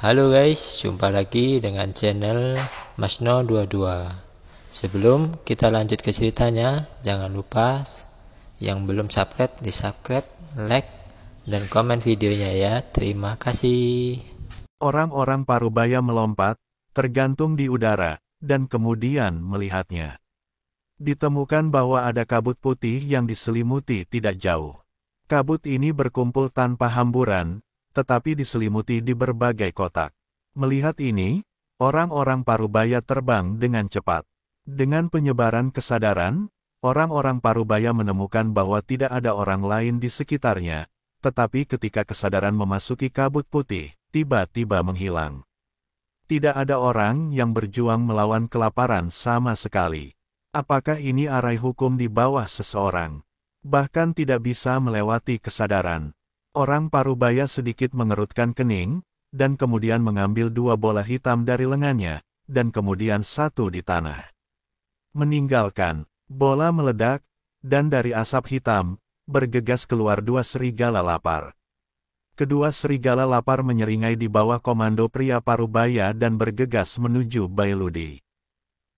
Halo guys, jumpa lagi dengan channel Masno22. Sebelum kita lanjut ke ceritanya, jangan lupa yang belum subscribe di subscribe, like, dan komen videonya ya. Terima kasih. Orang-orang Parubaya melompat, tergantung di udara, dan kemudian melihatnya. Ditemukan bahwa ada kabut putih yang diselimuti tidak jauh. Kabut ini berkumpul tanpa hamburan, tetapi diselimuti di berbagai kotak. Melihat ini, orang-orang Parubaya terbang dengan cepat. Dengan penyebaran kesadaran, orang-orang Parubaya menemukan bahwa tidak ada orang lain di sekitarnya, tetapi ketika kesadaran memasuki kabut putih, tiba-tiba menghilang. Tidak ada orang yang berjuang melawan kelaparan sama sekali. Apakah ini arai hukum di bawah seseorang? Bahkan tidak bisa melewati kesadaran. Orang Parubaya sedikit mengerutkan kening, dan kemudian mengambil 2 bola hitam dari lengannya, dan kemudian 1 di tanah. Meninggalkan, bola meledak, dan dari asap hitam, bergegas keluar 2 serigala lapar. Kedua serigala lapar menyeringai di bawah komando pria Parubaya dan bergegas menuju Bailudi.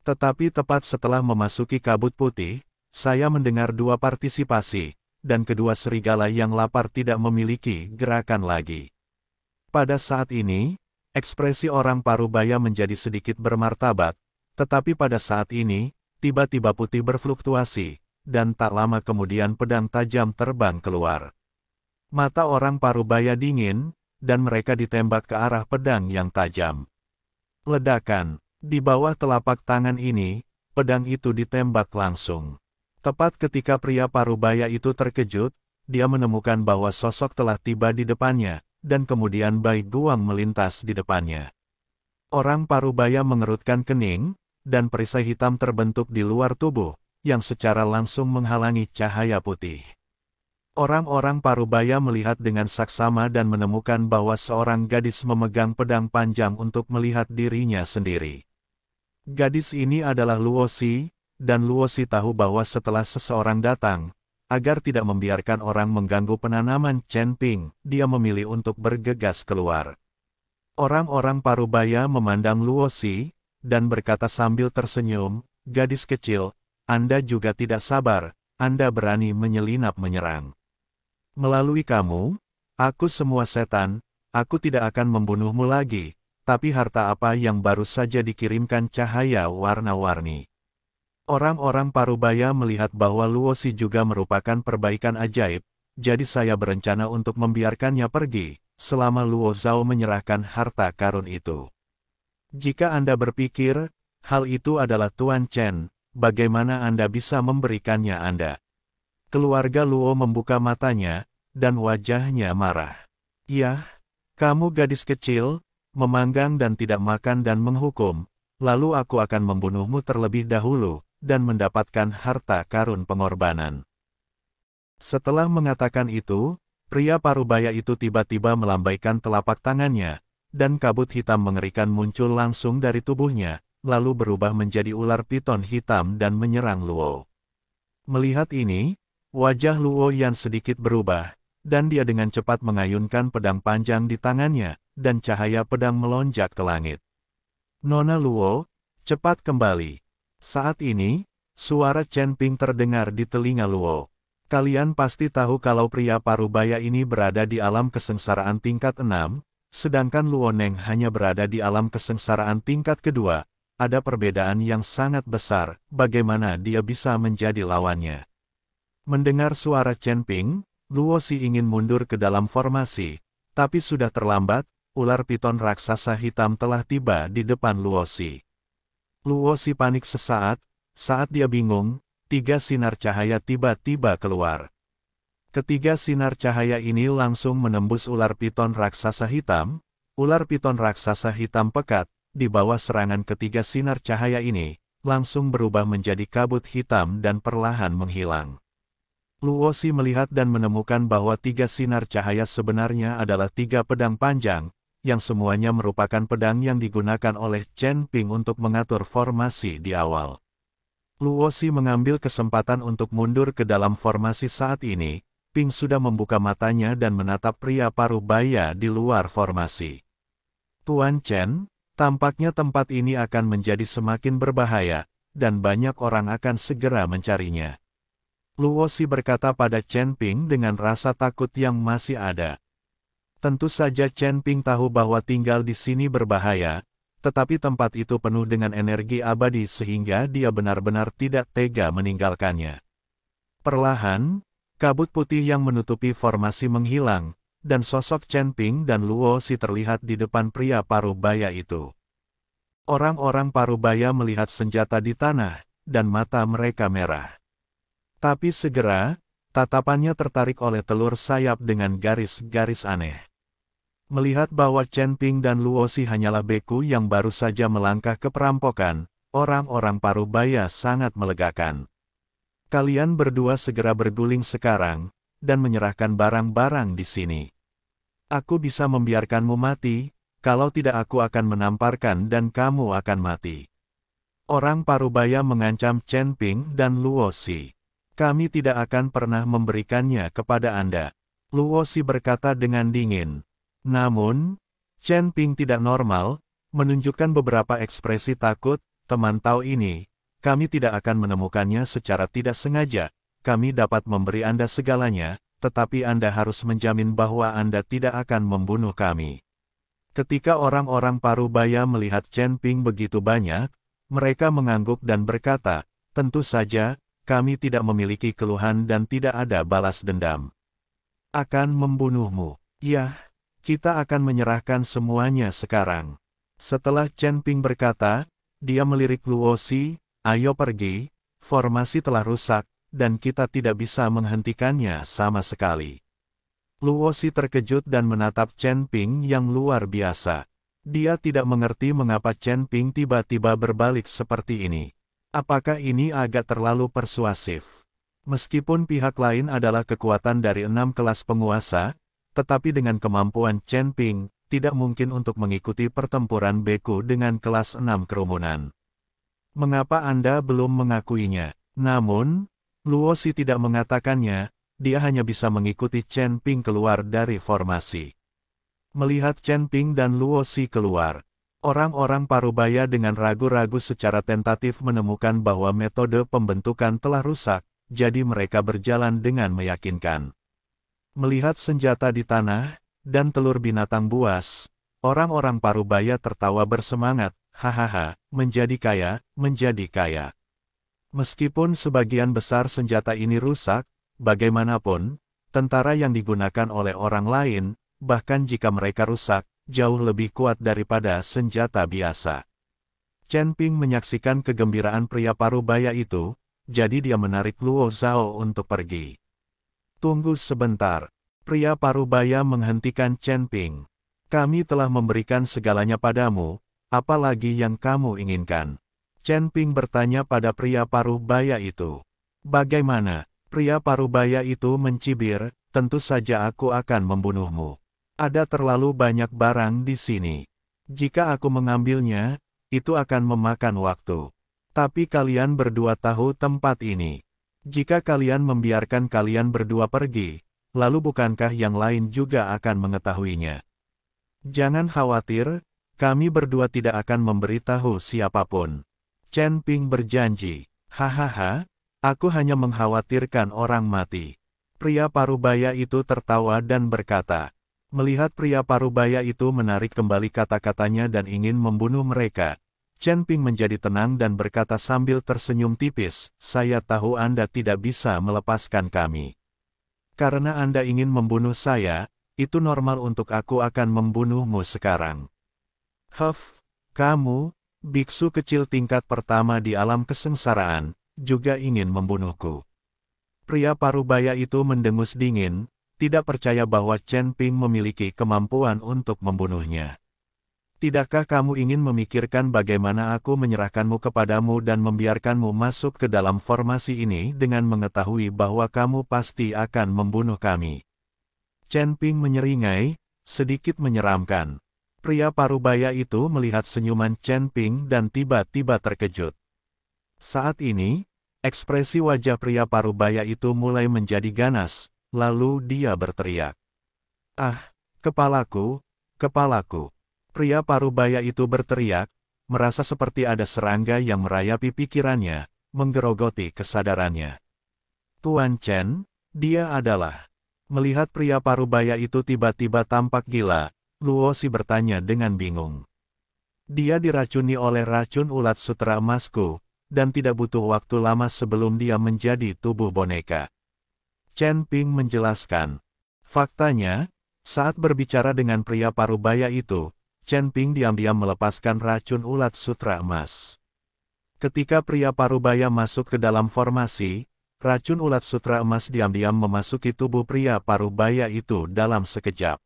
Tetapi tepat setelah memasuki kabut putih, saya mendengar 2 partisipasi, dan kedua serigala yang lapar tidak memiliki gerakan lagi. Pada saat ini, ekspresi orang Parubaya menjadi sedikit bermartabat, tetapi pada saat ini, tiba-tiba putih berfluktuasi, dan tak lama kemudian pedang tajam terbang keluar. Mata orang Parubaya dingin, dan mereka ditembak ke arah pedang yang tajam. Ledakan, di bawah telapak tangan ini, pedang itu ditembak langsung. Tepat ketika pria Parubaya itu terkejut, dia menemukan bahwa sosok telah tiba di depannya, dan kemudian Bai Guang melintas di depannya. Orang Parubaya mengerutkan kening, dan perisai hitam terbentuk di luar tubuh, yang secara langsung menghalangi cahaya putih. Orang-orang Parubaya melihat dengan saksama dan menemukan bahwa seorang gadis memegang pedang panjang untuk melihat dirinya sendiri. Gadis ini adalah Luosi, dan Luosi tahu bahwa setelah seseorang datang, agar tidak membiarkan orang mengganggu penanaman Chen Ping, dia memilih untuk bergegas keluar. Orang-orang Parubaya memandang Luosi, dan berkata sambil tersenyum, "Gadis kecil, Anda juga tidak sabar, Anda berani menyelinap menyerang. Melalui kamu, aku semua setan, aku tidak akan membunuhmu lagi, tapi harta apa yang baru saja dikirimkan cahaya warna-warni." Orang-orang Parubaya melihat bahwa Luosi juga merupakan perbaikan ajaib, jadi saya berencana untuk membiarkannya pergi, selama Luo Zhao menyerahkan harta karun itu. Jika Anda berpikir, hal itu adalah Tuan Chen, bagaimana Anda bisa memberikannya Anda? Keluarga Luo membuka matanya, dan wajahnya marah. "Yah, kamu gadis kecil, memanggang dan tidak makan dan menghukum, lalu aku akan membunuhmu terlebih dahulu, dan mendapatkan harta karun pengorbanan." Setelah mengatakan itu, pria Parubaya itu tiba-tiba melambaikan telapak tangannya, dan kabut hitam mengerikan muncul langsung dari tubuhnya, lalu berubah menjadi ular piton hitam dan menyerang Luo. Melihat ini, wajah Luo Yan sedikit berubah, dan dia dengan cepat mengayunkan pedang panjang di tangannya, dan cahaya pedang melonjak ke langit. "Nona Luo, cepat kembali." Saat ini, suara Chen Ping terdengar di telinga Luo. "Kalian pasti tahu kalau pria Parubaya ini berada di alam kesengsaraan tingkat 6, sedangkan Luo Neng hanya berada di alam kesengsaraan tingkat kedua. Ada perbedaan yang sangat besar, bagaimana dia bisa menjadi lawannya?" Mendengar suara Chen Ping, Luosi ingin mundur ke dalam formasi, tapi sudah terlambat, ular piton raksasa hitam telah tiba di depan Luosi. Luosi panik sesaat, saat dia bingung, 3 sinar cahaya tiba-tiba keluar. Ketiga sinar cahaya ini langsung menembus ular piton raksasa hitam. Ular piton raksasa hitam pekat, di bawah serangan ketiga sinar cahaya ini, langsung berubah menjadi kabut hitam dan perlahan menghilang. Luosi melihat dan menemukan bahwa 3 sinar cahaya sebenarnya adalah 3 pedang panjang, yang semuanya merupakan pedang yang digunakan oleh Chen Ping untuk mengatur formasi di awal. Luosi mengambil kesempatan untuk mundur ke dalam formasi saat ini. Ping sudah membuka matanya dan menatap pria Parubaya di luar formasi. Tuan Chen, tampaknya tempat ini akan menjadi semakin berbahaya, dan banyak orang akan segera mencarinya. Luo Xi berkata pada Chen Ping dengan rasa takut yang masih ada. Tentu saja Chen Ping tahu bahwa tinggal di sini berbahaya, tetapi tempat itu penuh dengan energi abadi sehingga dia benar-benar tidak tega meninggalkannya. Perlahan, kabut putih yang menutupi formasi menghilang, dan sosok Chen Ping dan Luo Xi terlihat di depan pria parubaya itu. Orang-orang parubaya melihat senjata di tanah, dan mata mereka merah. Tapi segera, tatapannya tertarik oleh telur sayap dengan garis-garis aneh. Melihat bahwa Chen Ping dan Luo Xi hanyalah beku yang baru saja melangkah ke perampokan, orang-orang parubaya sangat melegakan. Kalian berdua segera berguling sekarang, dan menyerahkan barang-barang di sini. Aku bisa membiarkanmu mati, kalau tidak aku akan menamparkan dan kamu akan mati. Orang parubaya mengancam Chen Ping dan Luo Xi. Kami tidak akan pernah memberikannya kepada Anda. Luo Xi berkata dengan dingin. Namun, Chen Ping tidak normal, menunjukkan beberapa ekspresi takut. Teman tahu ini, kami tidak akan menemukannya secara tidak sengaja. Kami dapat memberi Anda segalanya, tetapi Anda harus menjamin bahwa Anda tidak akan membunuh kami. Ketika orang-orang parubaya melihat Chen Ping begitu banyak, mereka mengangguk dan berkata, tentu saja, kami tidak memiliki keluhan dan tidak ada balas dendam. Akan membunuhmu. Ya, kita akan menyerahkan semuanya sekarang. Setelah Chen Ping berkata, dia melirik Luo Xi, ayo pergi, formasi telah rusak, dan kita tidak bisa menghentikannya sama sekali. Luo Xi terkejut dan menatap Chen Ping yang luar biasa. Dia tidak mengerti mengapa Chen Ping tiba-tiba berbalik seperti ini. Apakah ini agak terlalu persuasif? Meskipun pihak lain adalah kekuatan dari 6 kelas penguasa, tetapi dengan kemampuan Chen Ping, tidak mungkin untuk mengikuti pertempuran beku dengan kelas 6 kerumunan. Mengapa Anda belum mengakuinya? Namun, Luo Xi tidak mengatakannya, dia hanya bisa mengikuti Chen Ping keluar dari formasi. Melihat Chen Ping dan Luo Xi keluar, orang-orang parubaya dengan ragu-ragu secara tentatif menemukan bahwa metode pembentukan telah rusak, jadi mereka berjalan dengan meyakinkan. Melihat senjata di tanah, dan telur binatang buas, orang-orang parubaya tertawa bersemangat, hahaha, menjadi kaya, menjadi kaya. Meskipun sebagian besar senjata ini rusak, bagaimanapun, tentara yang digunakan oleh orang lain, bahkan jika mereka rusak, jauh lebih kuat daripada senjata biasa. Chen Ping menyaksikan kegembiraan pria parubaya itu, jadi dia menarik Luo Zhao untuk pergi. Tunggu sebentar. Pria parubaya menghentikan Chen Ping. Kami telah memberikan segalanya padamu, apalagi yang kamu inginkan? Chen Ping bertanya pada pria parubaya itu. Bagaimana? Pria parubaya itu mencibir, tentu saja aku akan membunuhmu. Ada terlalu banyak barang di sini. Jika aku mengambilnya, itu akan memakan waktu. Tapi kalian berdua tahu tempat ini. Jika kalian membiarkan kalian berdua pergi, lalu bukankah yang lain juga akan mengetahuinya? Jangan khawatir, kami berdua tidak akan memberitahu siapapun. Chen Ping berjanji. Hahaha, aku hanya mengkhawatirkan orang mati. Pria parubaya itu tertawa dan berkata. Melihat pria parubaya itu menarik kembali kata-katanya dan ingin membunuh mereka, Chen Ping menjadi tenang dan berkata sambil tersenyum tipis, saya tahu Anda tidak bisa melepaskan kami. Karena Anda ingin membunuh saya, itu normal untuk aku akan membunuhmu sekarang. Kamu, biksu kecil tingkat pertama di alam kesengsaraan, juga ingin membunuhku. Pria parubaya itu mendengus dingin, tidak percaya bahwa Chen Ping memiliki kemampuan untuk membunuhnya. Tidakkah kamu ingin memikirkan bagaimana aku menyerahkanmu kepadamu dan membiarkanmu masuk ke dalam formasi ini dengan mengetahui bahwa kamu pasti akan membunuh kami? Chen Ping menyeringai, sedikit menyeramkan. Pria parubaya itu melihat senyuman Chen Ping dan tiba-tiba terkejut. Saat ini, ekspresi wajah pria parubaya itu mulai menjadi ganas. Lalu dia berteriak. Ah, kepalaku, kepalaku. Pria parubaya itu berteriak, merasa seperti ada serangga yang merayapi pikirannya, menggerogoti kesadarannya. Tuan Chen, dia adalah. Melihat pria parubaya itu tiba-tiba tampak gila, Luo Si bertanya dengan bingung. Dia diracuni oleh racun ulat sutra emasku, dan tidak butuh waktu lama sebelum dia menjadi tubuh boneka. Chen Ping menjelaskan. Faktanya, saat berbicara dengan pria parubaya itu, Chen Ping diam-diam melepaskan racun ulat sutra emas. Ketika pria parubaya masuk ke dalam formasi, racun ulat sutra emas diam-diam memasuki tubuh pria parubaya itu dalam sekejap.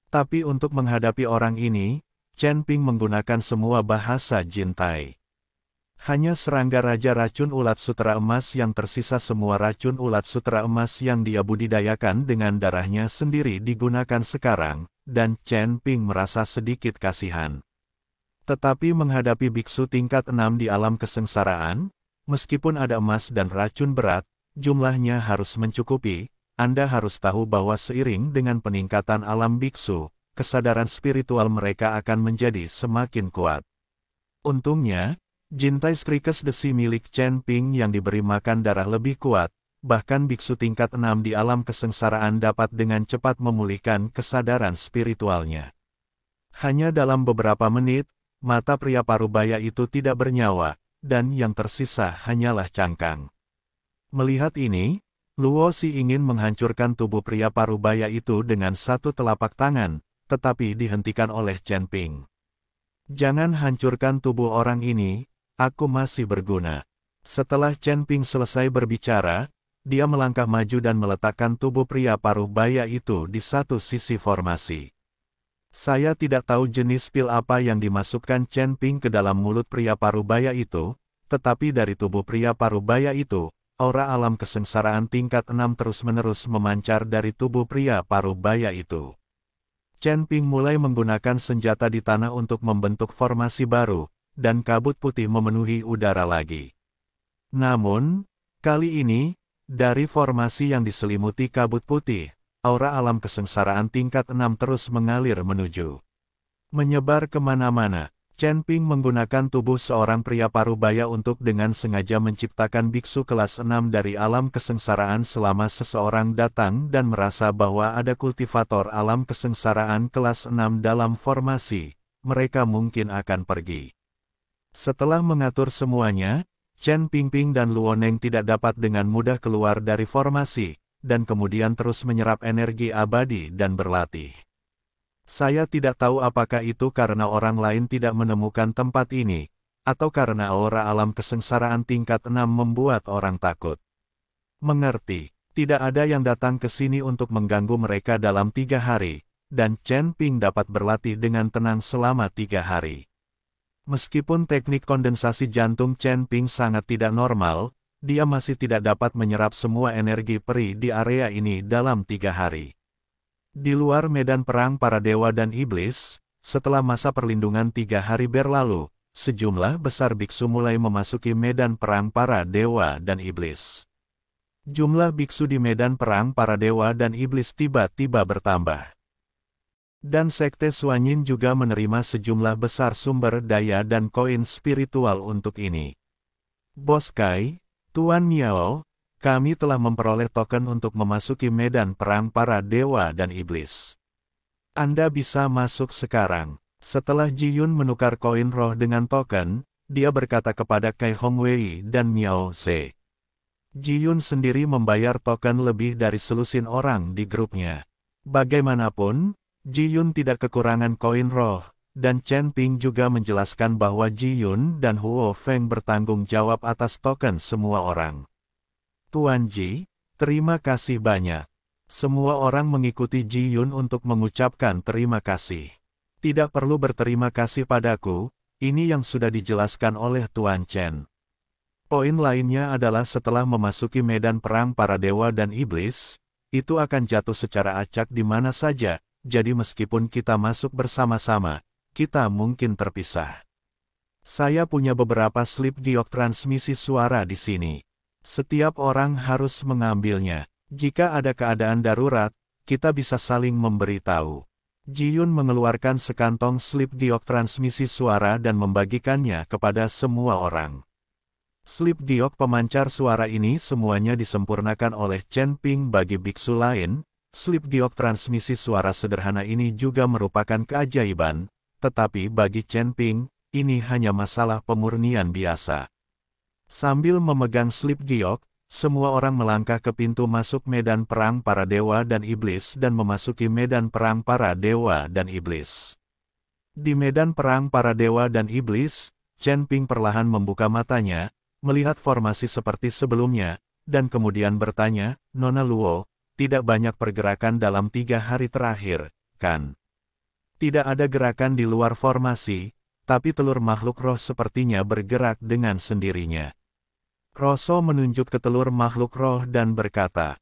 Tapi untuk menghadapi orang ini, Chen Ping menggunakan semua bahasa Jintai. Hanya serangga raja racun ulat sutra emas yang tersisa, semua racun ulat sutra emas yang dia budidayakan dengan darahnya sendiri digunakan sekarang, dan Chen Ping merasa sedikit kasihan. Tetapi menghadapi biksu tingkat 6 di alam kesengsaraan, meskipun ada emas dan racun berat, jumlahnya harus mencukupi. Anda harus tahu bahwa seiring dengan peningkatan alam biksu, kesadaran spiritual mereka akan menjadi semakin kuat. Untungnya, Jintai Strikes Desi milik Chen Ping yang diberi makan darah lebih kuat, bahkan biksu tingkat 6 di alam kesengsaraan dapat dengan cepat memulihkan kesadaran spiritualnya. Hanya dalam beberapa menit, mata pria parubaya itu tidak bernyawa, dan yang tersisa hanyalah cangkang. Melihat ini, Luo Si ingin menghancurkan tubuh pria parubaya itu dengan satu telapak tangan, tetapi dihentikan oleh Chen Ping. Jangan hancurkan tubuh orang ini, aku masih berguna. Setelah Chen Ping selesai berbicara, dia melangkah maju dan meletakkan tubuh pria parubaya itu di satu sisi formasi. Saya tidak tahu jenis pil apa yang dimasukkan Chen Ping ke dalam mulut pria parubaya itu, tetapi dari tubuh pria parubaya itu, aura alam kesengsaraan tingkat 6 terus-menerus memancar dari tubuh pria parubaya itu. Chen Ping mulai menggunakan senjata di tanah untuk membentuk formasi baru, dan kabut putih memenuhi udara lagi. Namun, kali ini, dari formasi yang diselimuti kabut putih, aura alam kesengsaraan tingkat 6 terus mengalir menuju. Menyebar kemana-mana, Chen Ping menggunakan tubuh seorang pria parubaya untuk dengan sengaja menciptakan biksu kelas 6 dari alam kesengsaraan. Selama seseorang datang dan merasa bahwa ada kultivator alam kesengsaraan kelas 6 dalam formasi, mereka mungkin akan pergi. Setelah mengatur semuanya, Chen Ping dan Luo Neng tidak dapat dengan mudah keluar dari formasi, dan kemudian terus menyerap energi abadi dan berlatih. Saya tidak tahu apakah itu karena orang lain tidak menemukan tempat ini, atau karena aura alam kesengsaraan tingkat 6 membuat orang takut. Mengerti, tidak ada yang datang ke sini untuk mengganggu mereka dalam 3 hari, dan Chen Ping dapat berlatih dengan tenang selama 3 hari. Meskipun teknik kondensasi jantung Chen Ping sangat tidak normal, dia masih tidak dapat menyerap semua energi peri di area ini dalam 3 hari. Di luar medan perang para dewa dan iblis, setelah masa perlindungan 3 hari berlalu, sejumlah besar biksu mulai memasuki medan perang para dewa dan iblis. Jumlah biksu di medan perang para dewa dan iblis tiba-tiba bertambah. Dan Sekte Suanyin juga menerima sejumlah besar sumber daya dan koin spiritual untuk ini. Bos Kai, Tuan Miao, kami telah memperoleh token untuk memasuki medan perang para dewa dan iblis. Anda bisa masuk sekarang. Setelah Ji Yun menukar koin roh dengan token, dia berkata kepada Kai Hongwei dan Miao Ze. Ji Yun sendiri membayar token lebih dari selusin orang di grupnya. Bagaimanapun, Ji Yun tidak kekurangan koin roh, dan Chen Ping juga menjelaskan bahwa Ji Yun dan Huo Feng bertanggung jawab atas token semua orang. Tuan Ji, terima kasih banyak. Semua orang mengikuti Ji Yun untuk mengucapkan terima kasih. Tidak perlu berterima kasih padaku, ini yang sudah dijelaskan oleh Tuan Chen. Poin lainnya adalah setelah memasuki medan perang para dewa dan iblis, itu akan jatuh secara acak di mana saja. Jadi meskipun kita masuk bersama-sama, kita mungkin terpisah. Saya punya beberapa slip giok transmisi suara di sini. Setiap orang harus mengambilnya. Jika ada keadaan darurat, kita bisa saling memberitahu. Ji-Yun mengeluarkan sekantong slip giok transmisi suara dan membagikannya kepada semua orang. Slip giok pemancar suara ini semuanya disempurnakan oleh Chen Ping bagi biksu lain. Slip giok transmisi suara sederhana ini juga merupakan keajaiban, tetapi bagi Chen Ping, ini hanya masalah pemurnian biasa. Sambil memegang slip giok, semua orang melangkah ke pintu masuk medan perang para dewa dan iblis dan memasuki medan perang para dewa dan iblis. Di medan perang para dewa dan iblis, Chen Ping perlahan membuka matanya, melihat formasi seperti sebelumnya, dan kemudian bertanya, "Nona Luo, tidak banyak pergerakan dalam 3 hari terakhir, kan? Tidak ada gerakan di luar formasi, tapi telur makhluk roh sepertinya bergerak dengan sendirinya." Rosso menunjuk ke telur makhluk roh dan berkata,